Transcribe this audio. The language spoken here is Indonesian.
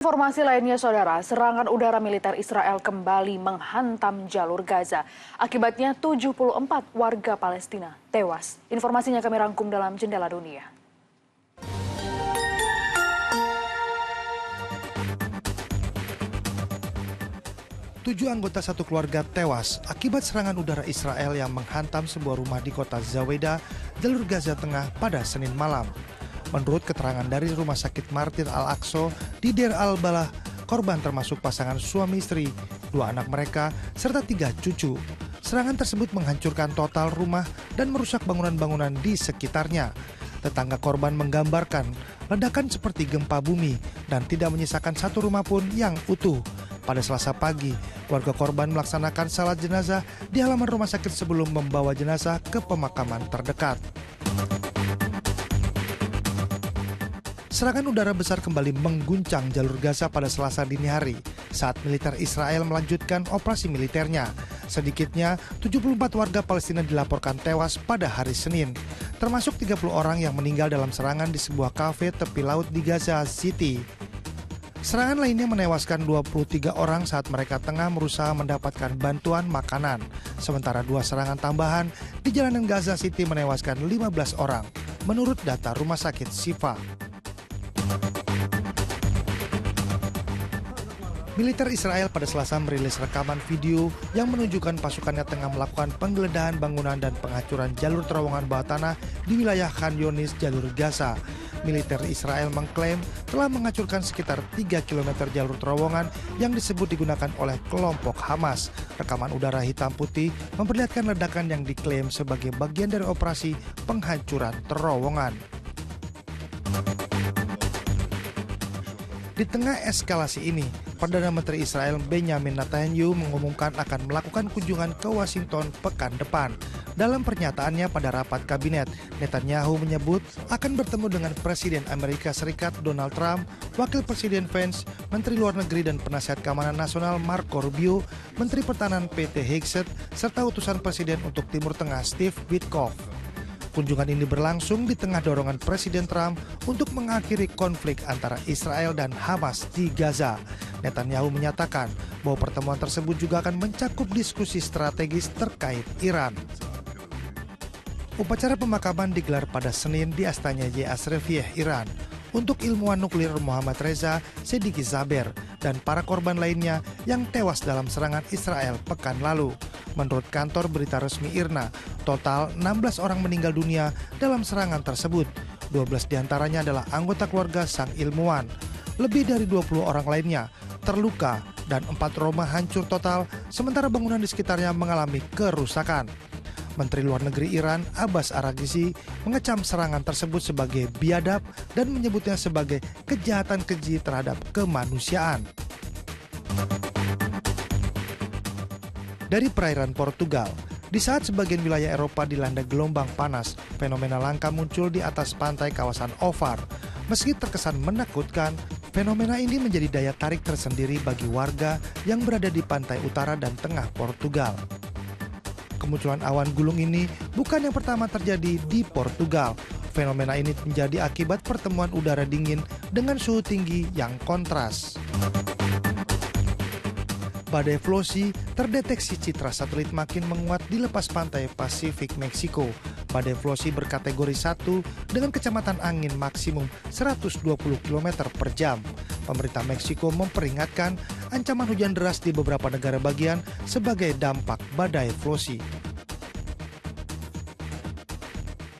Informasi lainnya, Saudara, serangan udara militer Israel kembali menghantam jalur Gaza. Akibatnya 74 warga Palestina tewas. Informasinya kami rangkum dalam Jendela Dunia. Tujuh anggota satu keluarga tewas akibat serangan udara Israel yang menghantam sebuah rumah di kota Zaweda, jalur Gaza Tengah pada Senin malam. Menurut keterangan dari Rumah Sakit Martir Al-Aqsa di Deir al-Balah, korban termasuk pasangan suami istri, dua anak mereka, serta 3 cucu. Serangan tersebut menghancurkan total rumah dan merusak bangunan-bangunan di sekitarnya. Tetangga korban menggambarkan ledakan seperti gempa bumi dan tidak menyisakan satu rumah pun yang utuh. Pada Selasa pagi, warga korban melaksanakan salat jenazah di halaman rumah sakit sebelum membawa jenazah ke pemakaman terdekat. Serangan udara besar kembali mengguncang jalur Gaza pada Selasa dini hari saat militer Israel melanjutkan operasi militernya. Sedikitnya 74 warga Palestina dilaporkan tewas pada hari Senin, termasuk 30 orang yang meninggal dalam serangan di sebuah kafe tepi laut di Gaza City. Serangan lainnya menewaskan 23 orang saat mereka tengah berusaha mendapatkan bantuan makanan. Sementara 2 serangan tambahan di jalanan Gaza City menewaskan 15 orang, menurut data Rumah Sakit Shifa. Militer Israel pada Selasa merilis rekaman video yang menunjukkan pasukannya tengah melakukan penggeledahan bangunan dan penghancuran jalur terowongan bawah tanah di wilayah Khan Younis, jalur Gaza. Militer Israel mengklaim telah menghancurkan sekitar 3 km jalur terowongan yang disebut digunakan oleh kelompok Hamas. Rekaman udara hitam putih memperlihatkan ledakan yang diklaim sebagai bagian dari operasi penghancuran terowongan. Di tengah eskalasi ini, Perdana Menteri Israel Benjamin Netanyahu mengumumkan akan melakukan kunjungan ke Washington pekan depan. Dalam pernyataannya pada rapat kabinet, Netanyahu menyebut akan bertemu dengan Presiden Amerika Serikat Donald Trump, Wakil Presiden Pence, Menteri Luar Negeri dan Penasihat Keamanan Nasional Marco Rubio, Menteri Pertahanan Pete Hegseth, serta utusan Presiden untuk Timur Tengah Steve Witkoff. Kunjungan ini berlangsung di tengah dorongan Presiden Trump untuk mengakhiri konflik antara Israel dan Hamas di Gaza. Netanyahu menyatakan bahwa pertemuan tersebut juga akan mencakup diskusi strategis terkait Iran. Upacara pemakaman digelar pada Senin di Astana Yeasrevieh, Iran, untuk ilmuwan nuklir Mohammad Reza Sediqizaber dan para korban lainnya yang tewas dalam serangan Israel pekan lalu. Menurut kantor berita resmi IRNA, total 16 orang meninggal dunia dalam serangan tersebut. 12 diantaranya adalah anggota keluarga sang ilmuwan. Lebih dari 20 orang lainnya terluka dan 4 rumah hancur total, sementara bangunan di sekitarnya mengalami kerusakan. Menteri Luar Negeri Iran Abbas Araghchi mengecam serangan tersebut sebagai biadab dan menyebutnya sebagai kejahatan keji terhadap kemanusiaan. Dari perairan Portugal, di saat sebagian wilayah Eropa dilanda gelombang panas, fenomena langka muncul di atas pantai kawasan Ovar. Meski terkesan menakutkan, fenomena ini menjadi daya tarik tersendiri bagi warga yang berada di pantai utara dan tengah Portugal. Kemunculan awan gulung ini bukan yang pertama terjadi di Portugal. Fenomena ini menjadi akibat pertemuan udara dingin dengan suhu tinggi yang kontras. Badai Flosi terdeteksi citra satelit makin menguat di lepas pantai Pasifik Meksiko. Badai Flosi berkategori 1 dengan kecepatan angin maksimum 120 km per jam. Pemerintah Meksiko memperingatkan ancaman hujan deras di beberapa negara bagian sebagai dampak badai Flosi.